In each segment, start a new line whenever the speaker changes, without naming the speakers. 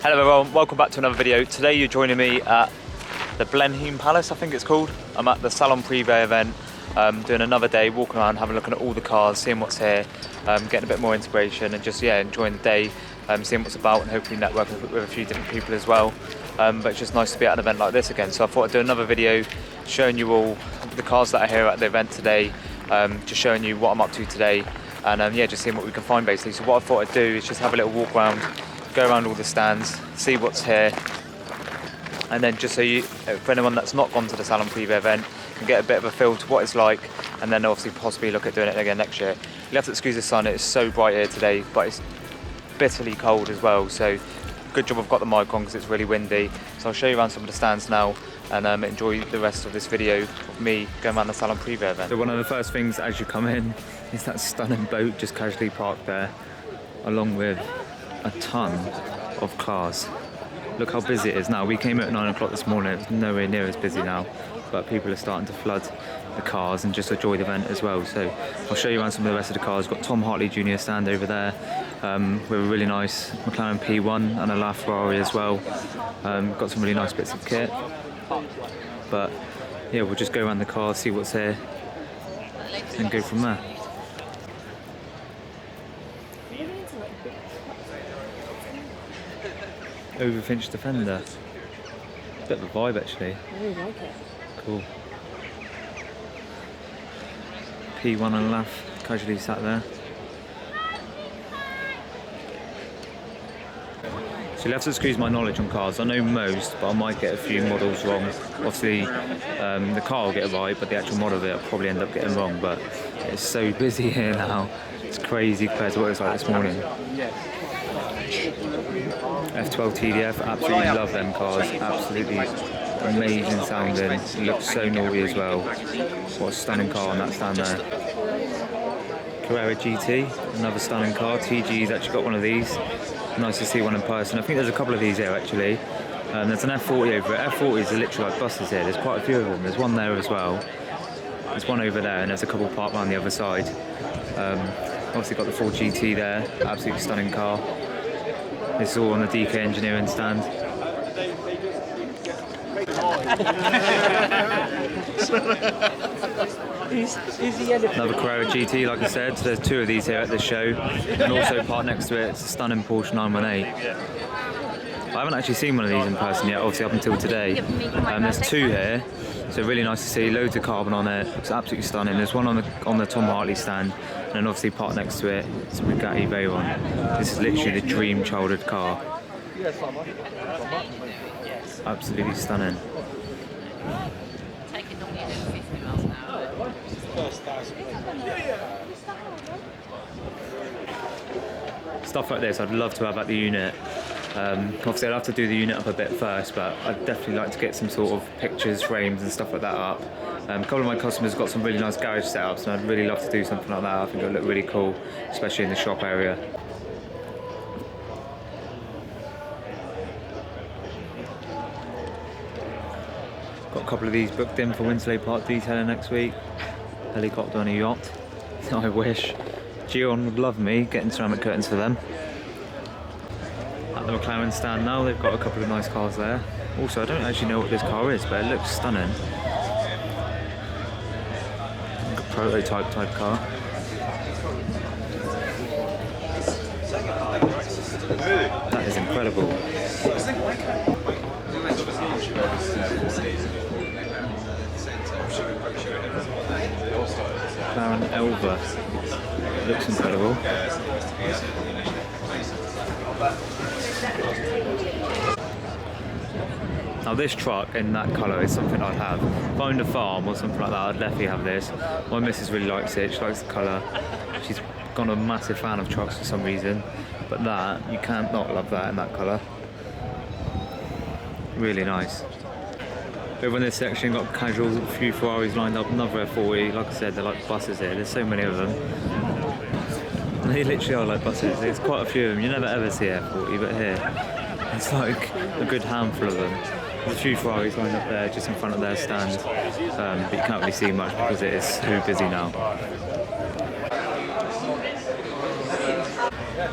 Hello everyone, welcome back to another video. Today you're joining me at the Blenheim Palace, I think it's called. I'm at the Salon Privé event, doing another day, walking around, having a look at all the cars, seeing what's here, getting a bit more inspiration and just enjoying the day, seeing what's about and hopefully networking with a few different people as well. But it's just nice to be at an event like this again. So I thought I'd do another video showing you all the cars that are here at the event today, just showing you what I'm up to today and just seeing what we can find basically. So what I thought I'd do is just have a little walk around, go around all the stands, see what's here, and then just so you, for anyone that's not gone to the Salon Privé event, can get a bit of a feel to what it's like, and then obviously possibly look at doing it again next year. You'll have to excuse the sun, it's so bright here today, but it's bitterly cold as well, so good job I've got the mic on because it's really windy. So I'll show you around some of the stands now and enjoy the rest of this video of me going around the Salon Privé event. So one of the first things as you come in is that stunning boat just casually parked there, along with a ton of cars. Look how busy it is now. We came at 9 o'clock this morning, it's nowhere near as busy now, but people are starting to flood the cars and just enjoy the event as well. So I'll show you around some of the rest of the cars. Got Tom Hartley Jr. stand over there with a really nice McLaren P1 and a LaFerrari as well. Got some really nice bits of kit, but yeah, we'll just go around the car, see what's here and go from there. Overfinch Defender. Bit of a vibe actually.
I really like it.
Cool. P1 and LAF casually sat there. So you'll have to excuse my knowledge on cars. I know most, but I might get a few models wrong. Obviously, the car will get it right, but the actual model of it I'll probably end up getting wrong. But it's so busy here now. It's crazy compared to what it was like this morning. F12 TDF, absolutely love them cars. Absolutely amazing sounding. Looks so naughty as well. What a stunning car on that stand there. Carrera GT, another stunning car. TG's actually got one of these. Nice to see one in person. I think there's a couple of these here actually. There's an F40 over it. F40s are literally like buses here. There's quite a few of them. There's one there as well. There's one over there, and there's a couple parked around the other side. Obviously got the Ford GT there. Absolutely stunning car. This is all on the DK Engineering stand. Another Carrera GT, like I said. There's two of these here at the show, and also parked next to it, it's a stunning Porsche 918. I haven't actually seen one of these in person yet, obviously up until today. There's two here, so really nice to see. Loads of carbon on it, looks absolutely stunning. There's one on the Tom Hartley stand, and then obviously parked next to it, it's a Bugatti Veyron. This is literally the dream childhood car. Absolutely stunning. Stuff like this I'd love to have at the unit. Obviously I'd have to do the unit up a bit first, but I'd definitely like to get some sort of pictures, frames and stuff like that up. A couple of my customers have got some really nice garage setups, and I'd really love to do something like that. I think it would look really cool, especially in the shop area. Got a couple of these booked in for Winsley Park detailing next week. Helicopter on a yacht. I wish. Gion would love me getting ceramic curtains for them. At the McLaren stand now, they've got a couple of nice cars there. Also, I don't actually know what this car is, but it looks stunning. Like a prototype type car. That is incredible. McLaren Elva. Looks incredible. Now this truck in that colour is something I'd have. If I owned a farm or something like that, I'd definitely have this. My missus really likes it, she likes the colour. She's gone a massive fan of trucks for some reason. But that, you can't not love that in that colour. Really nice. Over in this section, got casuals, a few Ferraris lined up, another F40. Like I said, they're like buses here. There's so many of them. And they literally are like buses. There's quite a few of them. You never ever see F40, but here, it's like a good handful of them. There's a few Ferraris lined up there, just in front of their stand. But you can't really see much because it is so busy now.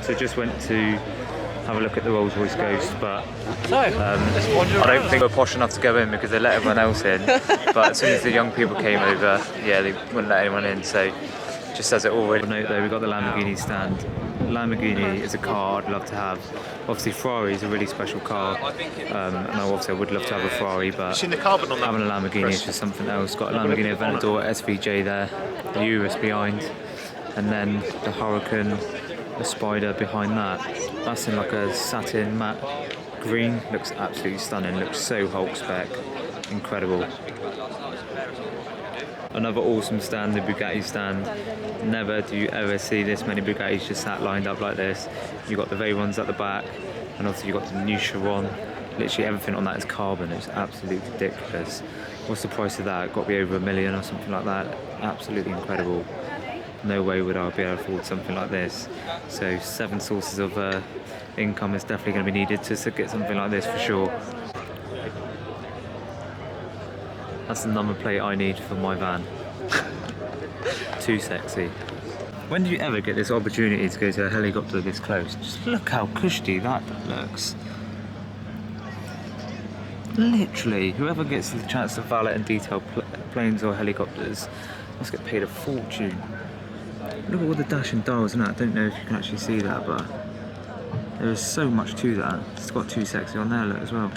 So just went to have a look at the Rolls Royce Ghost, but I don't think we're posh enough to go in because they let everyone else in. But as soon as the young people came over, yeah, they wouldn't let anyone in. So just as it already note though, we've got the Lamborghini stand. Lamborghini is a car I'd love to have. Obviously Ferrari is a really special car, and obviously I would love to have a Ferrari, but having a Lamborghini is just something else. Got a Lamborghini Aventador SVJ there, the Urus behind, and then the Huracan, the Spider behind that. That's in like a satin matte green. Looks absolutely stunning. Looks so Hulk spec. Incredible. Another awesome stand, the Bugatti stand. Never do you ever see this many Bugattis just sat lined up like this. You've got the Veyrons at the back, and also you've got the new Chiron. Literally everything on that is carbon. It's absolutely ridiculous. What's the price of that? Got to be over $1 million or something like that. Absolutely incredible. No way would I be able to afford something like this. So 7 sources of income is definitely going to be needed to get something like this for sure. That's the number plate I need for my van. Too sexy. When did you ever get this opportunity to go to a helicopter this close? Just look how cushy that looks. Literally, whoever gets the chance to valet and detail planes or helicopters must get paid a fortune. Look at all the dash and dials in that. I don't know if you can actually see that, but there is so much to that. It's got Too Sexy on there, look, as well.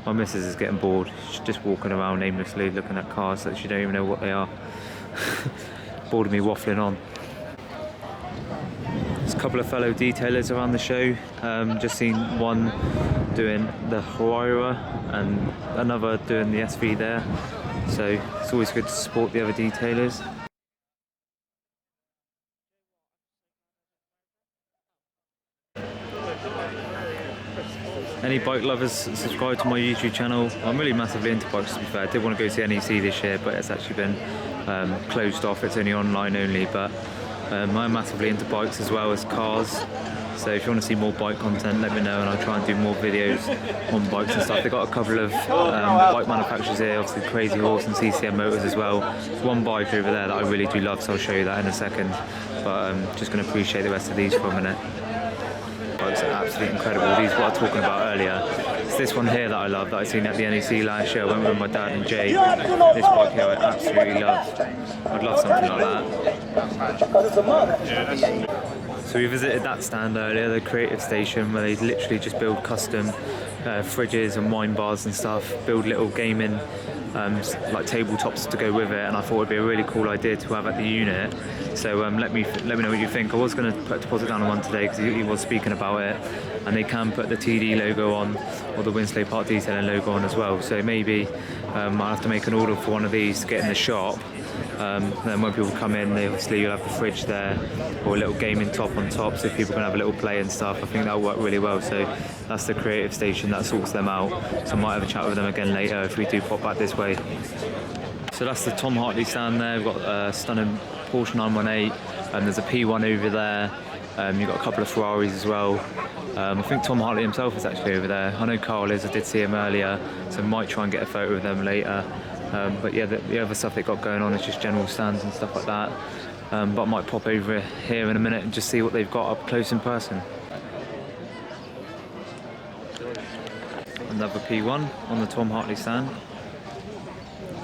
My missus is getting bored. She's just walking around aimlessly looking at cars that she don't even know what they are. Bored of me waffling on. There's a couple of fellow detailers around the show. Just seen one doing the Huayra and another doing the SV there. So it's always good to support the other detailers. Any bike lovers, subscribe to my YouTube channel. I'm really massively into bikes, to be fair. I did want to go to NEC this year, but it's actually been closed off. It's only online only, but I'm massively into bikes as well as cars. So if you want to see more bike content, let me know, and I'll try and do more videos on bikes and stuff. They've got a couple of bike manufacturers here, obviously Crazy Horse and CCM Motors as well. There's one bike over there that I really do love, so I'll show you that in a second. But I'm just going to appreciate the rest of these for a minute. Bikes are absolutely incredible. These are what I was talking about earlier. It's this one here that I love, that I seen at the NEC last year. I went with my dad and Jay. This bike here I absolutely love. I'd love something like that. So we visited that stand earlier, the Creative Station, where they literally just build custom fridges and wine bars and stuff, build little gaming like tabletops to go with it, and I thought it'd be a really cool idea to have at the unit. So let me know what you think. I was going to put a deposit down on one today because he was speaking about it, and they can put the TD logo on or the Winsley Park Detailing logo on as well. So maybe I'll have to make an order for one of these to get in the shop. Then when people come in, obviously you'll have the fridge there or a little gaming top on top, so people can have a little play and stuff. I think that'll work really well. So that's the Creative Station that sorts them out. So I might have a chat with them again later if we do pop back this way. So that's the Tom Hartley stand there. We've got a stunning Porsche 918, and there's a P1 over there. You've got a couple of Ferraris as well. I think Tom Hartley himself is actually over there. I know Carl is, I did see him earlier, so might try and get a photo of them later. But yeah, the other stuff they've got going on is just general stands and stuff like that. But I might pop over here in a minute and just see what they've got up close in person. Another P1 on the Tom Hartley stand.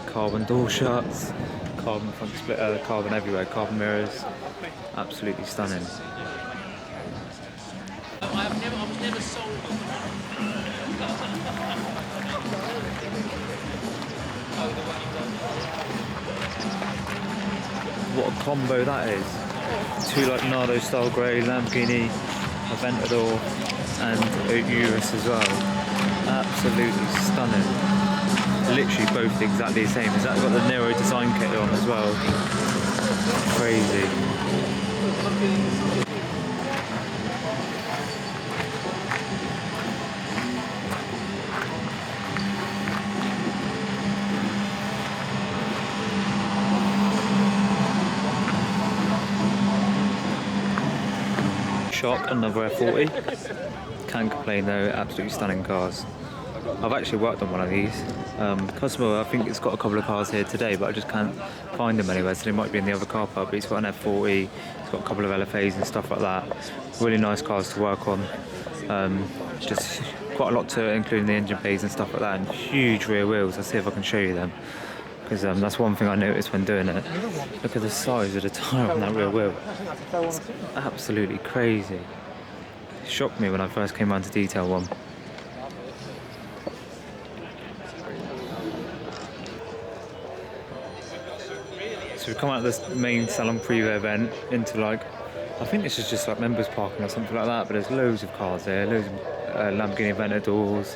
Carbon door shuts, carbon front splitter, carbon everywhere, carbon mirrors. Absolutely stunning.
I was never sold.
What a combo that is. Two like Nardo style grey, Lamborghini Aventador and Urus as well. Absolutely stunning. Literally both exactly the same. Has that got the Nero design kit on as well? Crazy. Shop, another F40. Can't complain though, absolutely stunning cars. I've actually worked on one of these. Customer, I think it's got a couple of cars here today, but I just can't find them anywhere, so they might be in the other car park. But he's got an F40, he's got a couple of LFAs and stuff like that. Really nice cars to work on. Just quite a lot to it, including the engine bays and stuff like that, and huge rear wheels. I'll see if I can show you them, because that's one thing I noticed when doing it. Look at the size of the tyre on that rear wheel. It's absolutely crazy. It shocked me when I first came around to detail one. So we've come out of this main Salon Privé event into like, I think this is just like members parking or something like that, but there's loads of cars there, loads of Lamborghini Aventadors,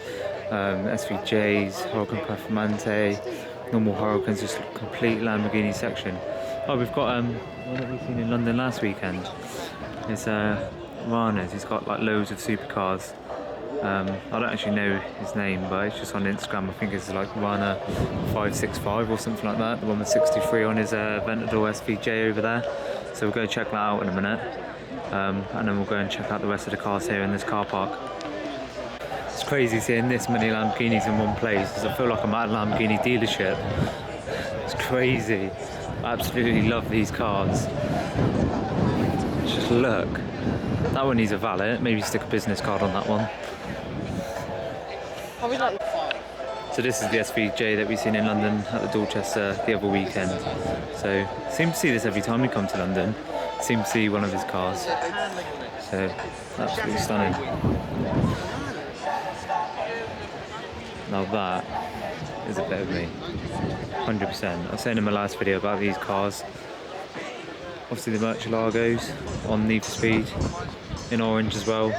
SVJs, Huracan Performante, normal Huracans, just a complete Lamborghini section. Oh, we've got, what have we seen in London last weekend? It's Rana's, he's got like loads of supercars. I don't actually know his name, but it's just on Instagram. I think it's like Rana 565 or something like that. The one with 63 on his Aventador SVJ over there. So we'll go check that out in a minute. And then we'll go and check out the rest of the cars here in this car park. It's crazy seeing this many Lamborghinis in one place, because I feel like I'm at a Lamborghini dealership. It's crazy. I absolutely love these cars. Just look. That one needs a valet. Maybe stick a business card on that one. So this is the SVJ that we've seen in London at the Dorchester the other weekend. So seem to see this every time we come to London. Seem to see one of his cars. So absolutely stunning. Now that is a bit of me, 100%. I was saying in my last video about these cars. Obviously the Murcielagos on Need for Speed in orange as well.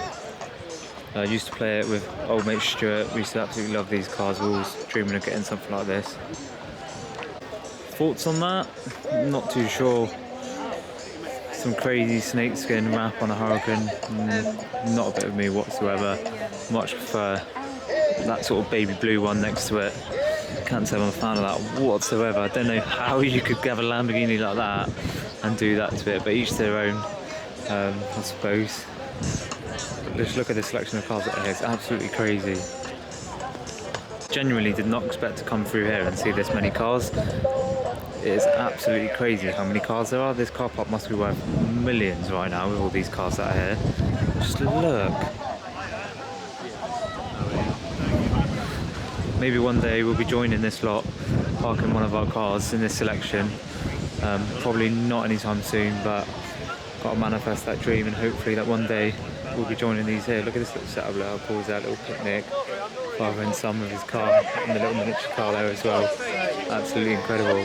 I used to play it with old mate Stuart. We used to absolutely love these cars. We were always dreaming of getting something like this. Thoughts on that? Not too sure. Some crazy snakeskin wrap on a Huracan. Not a bit of me whatsoever. Much prefer that sort of baby blue one next to it. Can't say I'm a fan of that whatsoever. I don't know how you could have a Lamborghini like that and do that to it, but each their own, I suppose. Just look at the selection of cars that are here. It's absolutely crazy. Genuinely did not expect to come through here and see this many cars. It is absolutely crazy how many cars there are. This car park must be worth millions right now with all these cars that are here. Just look. Maybe one day we'll be joining this lot, parking one of our cars in this selection. Probably not anytime soon, but got to manifest that dream, and hopefully that one day we'll be joining these here. Look at this little setup, how cool is that? Little picnic, father and son with his car, and the little miniature car there as well. Absolutely incredible.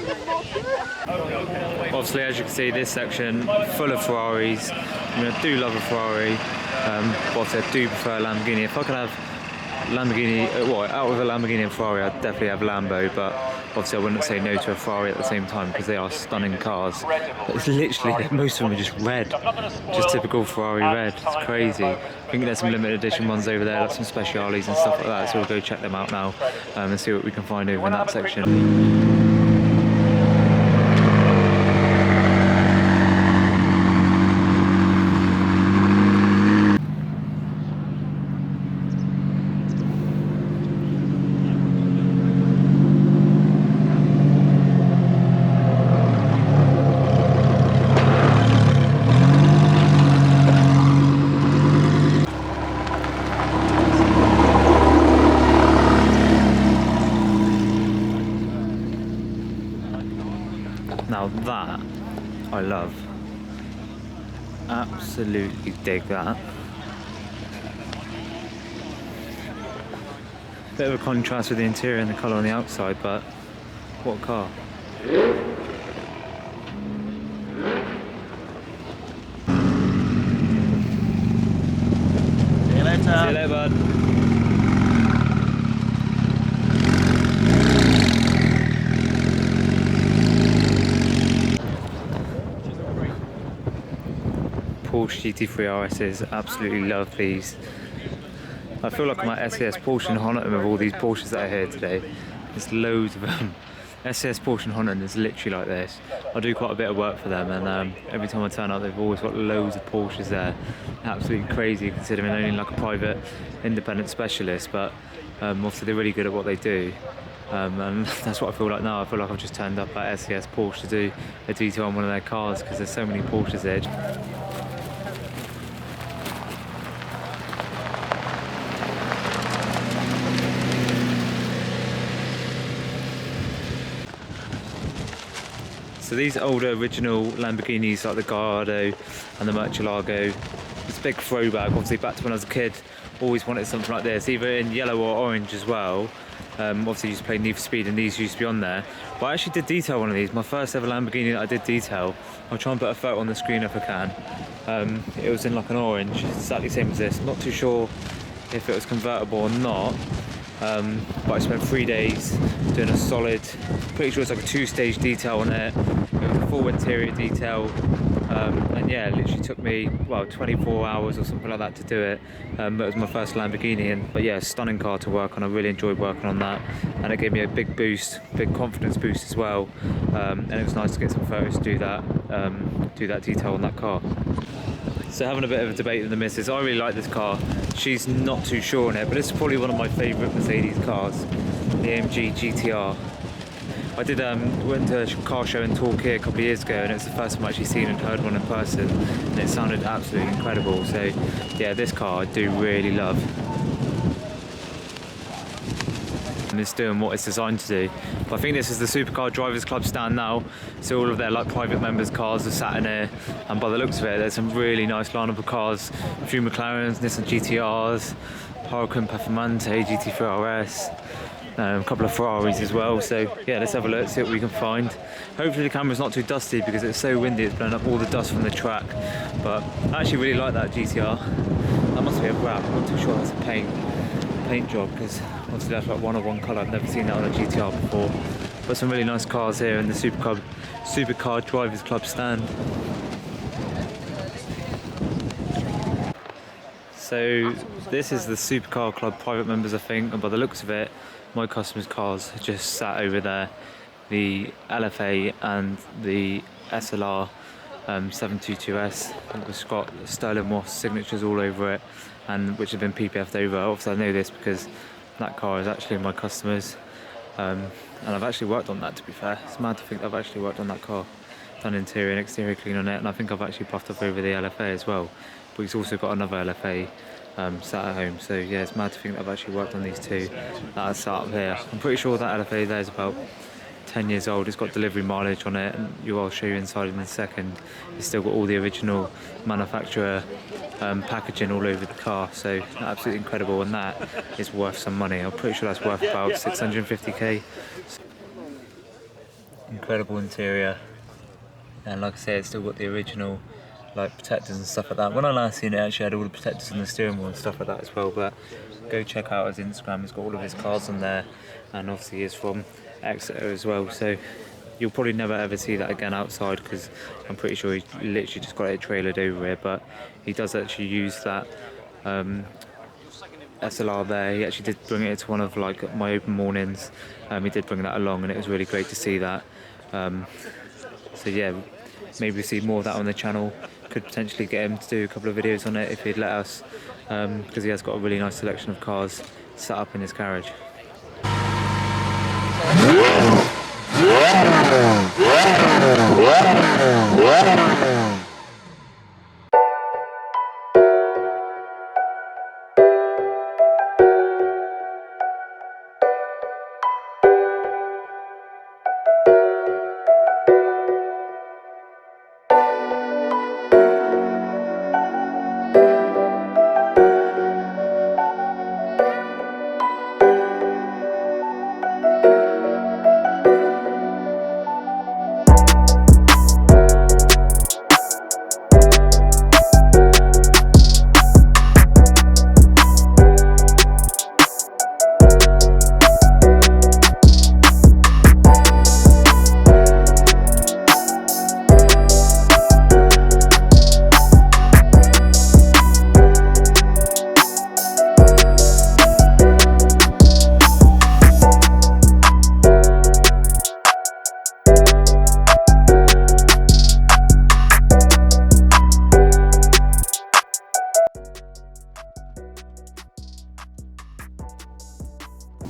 Obviously, as you can see, this section full of Ferraris. I mean, I do love a Ferrari, but obviously I do prefer a Lamborghini. If I could have Lamborghini, out of a Lamborghini and Ferrari, I'd definitely have Lambo, but obviously I wouldn't say no to a Ferrari at the same time because they are stunning cars. But it's literally, most of them are just red, just typical Ferrari red. It's crazy. I think there's some limited edition ones over there, like some Speciales and stuff like that, so we'll go check them out now and see what we can find over in that section. Now that I love, absolutely dig that. Bit of a contrast with the interior and the colour on the outside, but what a car.
See you later.
See you later, bud. Porsche GT3 RSs, absolutely love these. I feel like I'm at SES Porsche and Honiton with all these Porsches that are here today. There's loads of them. SES Porsche and Honiton is literally like this. I do quite a bit of work for them, and every time I turn up they've always got loads of Porsches there. Absolutely crazy considering they're only like a private independent specialist, but obviously they're really good at what they do. And that's what I feel like now. I feel like I've just turned up at SES Porsche to do a detail on one of their cars because there's so many Porsches there. So these older original Lamborghinis like the Gallardo and the Murcielago, it's a big throwback obviously back to when I was a kid. Always wanted something like this, either in yellow or orange as well. Obviously used to play Need for Speed and these used to be on there. But I actually did detail one of these, my first ever Lamborghini that I did detail. I'll try and put a photo on the screen if I can. It was in like an orange, exactly the same as this. Not too sure if it was convertible or not. But I spent 3 days doing a solid, pretty sure it's like a 2-stage detail on it. It was a full interior detail, and yeah, it literally took me, well, 24 hours or something like that to do it. It was my first Lamborghini, but yeah, stunning car to work on. I really enjoyed working on that, and it gave me a big boost, big confidence boost as well. And it was nice to get some photos to do that detail on that car. So having a bit of a debate with the missus. I really like this car. She's not too sure on it, but it's probably one of my favourite Mercedes cars, the AMG GTR. I did went to a car show in Torquay a couple of years ago, and it's the first time I've actually seen and heard one in person, and it sounded absolutely incredible. So yeah, this car I do really love. And it's doing what it's designed to do. But I think this is the Supercar Drivers Club stand now, so all of their like private members' cars are sat in here, and by the looks of it there's some really nice lineup of cars. A few McLarens, Nissan GTRs, Huracan Performante, GT3 RS, a couple of Ferraris as well. So yeah, let's have a look, see what we can find. Hopefully the camera's not too dusty because it's so windy, it's blown up all the dust from the track. But I actually really like that GTR. That must be a wrap, I'm not too sure that's a paint job, because obviously that's like one of one colour. I've never seen that on a GTR before. But some really nice cars here in the Supercar Drivers Club stand. So this is the Supercar Club private members, I think, and by the looks of it, my customers' cars just sat over there. The LFA and the SLR 722S, it's got Sterling Moss signatures all over it, and which have been PPF'd over. Obviously I know this because that car is actually my customer's, and I've actually worked on that, to be fair. It's mad to think I've actually worked on that car, done interior and exterior clean on it, and I think I've actually buffed up over the LFA as well. But he's also got another LFA sat at home, so yeah, it's mad to think that I've actually worked on these two that are sat up here. I'm pretty sure that LFA there is about 10 years old. It's got delivery mileage on it, and I'll show you inside in a second. It's still got all the original manufacturer packaging all over the car, so absolutely incredible, and that is worth some money. I'm pretty sure that's worth about 650k. Incredible interior, and like I said, it's still got the original like protectors and stuff like that. When I last seen it, actually had all the protectors on the steering wheel and stuff like that as well. But go check out his Instagram, he's got all of his cars on there, and obviously he's from Exeter as well, so you'll probably never ever see that again outside, because I'm pretty sure he literally just got it trailered over here. But he does actually use that SLR there. He actually did bring it to one of like my open mornings. He did bring that along, and it was really great to see that. So yeah, maybe we'll see more of that on the channel. Could potentially get him to do a couple of videos on it if he'd let us, because he has got a really nice selection of cars set up in his garage.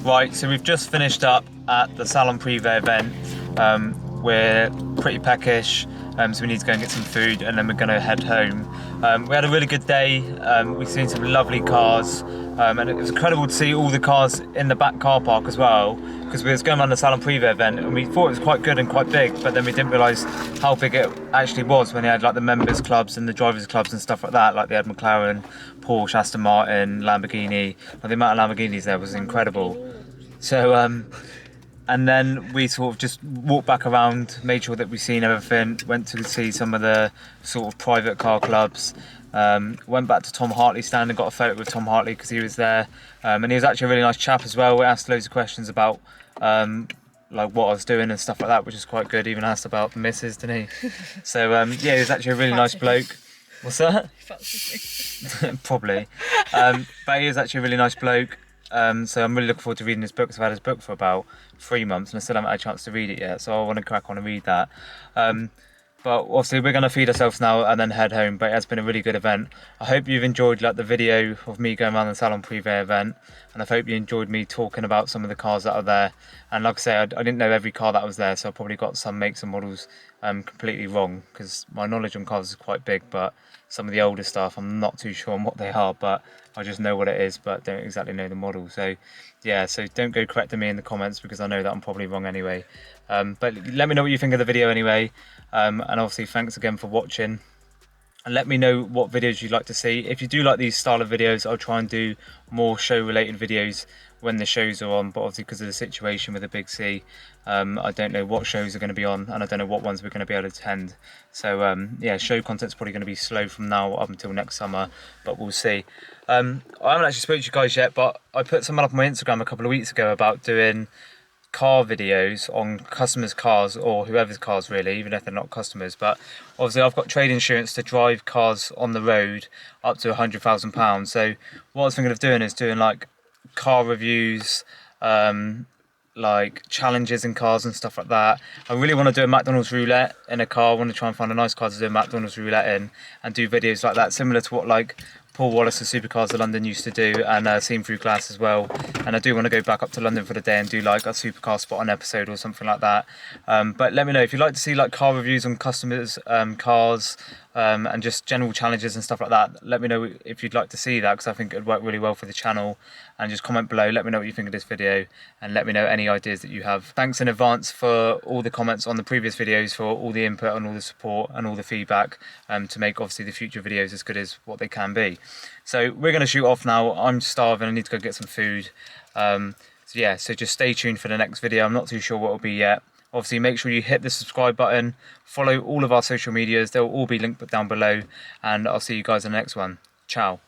Right, so we've just finished up at the Salon Privé event. We're pretty peckish, so we need to go and get some food, and then we're going to head home. We had a really good day. We've seen some lovely cars, and it was incredible to see all the cars in the back car park as well, because we was going around the Salon Privé event and we thought it was quite good and quite big, but then we didn't realise how big it actually was when they had like the members clubs and the drivers clubs and stuff like that. Like they had McLaren, Porsche, Aston Martin, Lamborghini. Like the amount of Lamborghinis there was incredible. So and then we sort of just walked back around, made sure that we've seen everything, went to see some of the sort of private car clubs, went back to Tom Hartley's stand and got a photo with Tom Hartley because he was there, and he was actually a really nice chap as well. We asked loads of questions about like what I was doing and stuff like that, which is quite good. Even asked about the missus, didn't he? So yeah, he was actually a really nice bloke. What's that? Probably. But he was actually a really nice bloke. So I'm really looking forward to reading his book. I've had his book for about 3 months and I still haven't had a chance to read it yet, so I want to crack on and read that. But obviously we're going to feed ourselves now and then head home, but it has been a really good event. I hope you've enjoyed like the video of me going around the Salon Privé event, and I hope you enjoyed me talking about some of the cars that are there. And like I say, I didn't know every car that was there, so I probably got some makes and models completely wrong, because my knowledge on cars is quite big, but some of the older stuff I'm not too sure on what they are, but I just know what it is, but don't exactly know the model. So yeah, so don't go correcting me in the comments, because I know that I'm probably wrong anyway. But let me know what you think of the video anyway, and obviously thanks again for watching. and let me know what videos you'd like to see. If you do like these style of videos, I'll try and do more show related videos when the shows are on, but obviously because of the situation with the Big C, I don't know what shows are going to be on, and I don't know what ones we're going to be able to attend. So yeah, show content's probably going to be slow from now up until next summer, but we'll see. I haven't actually spoken to you guys yet, but I put something up on my Instagram a couple of weeks ago about doing car videos on customers' cars, or whoever's cars really, even if they're not customers. But obviously I've got trade insurance to drive cars on the road up to £100,000. So what I was thinking of doing is doing like car reviews, like challenges in cars and stuff like that. I really want to do a McDonald's roulette in a car. I want to try and find a nice car to do a McDonald's roulette in and do videos like that, similar to what like Paul Wallace of Supercars of London used to do, and Seen Through Glass as well. And I do want to go back up to London for the day and do like a Supercar Spot On episode or something like that. But let me know if you'd like to see like car reviews on customers' cars, and just general challenges and stuff like that. Let me know if you'd like to see that, because I think it'd work really well for the channel. And just comment below, let me know what you think of this video, and let me know any ideas that you have. Thanks in advance for all the comments on the previous videos, for all the input and all the support and all the feedback, to make obviously the future videos as good as what they can be. So we're going to shoot off now. I'm starving, I need to go get some food. So yeah, so just stay tuned for the next video. I'm not too sure what it'll be yet. Obviously make sure you hit the subscribe button, follow all of our social medias, they'll all be linked down below, and I'll see you guys in the next one. Ciao.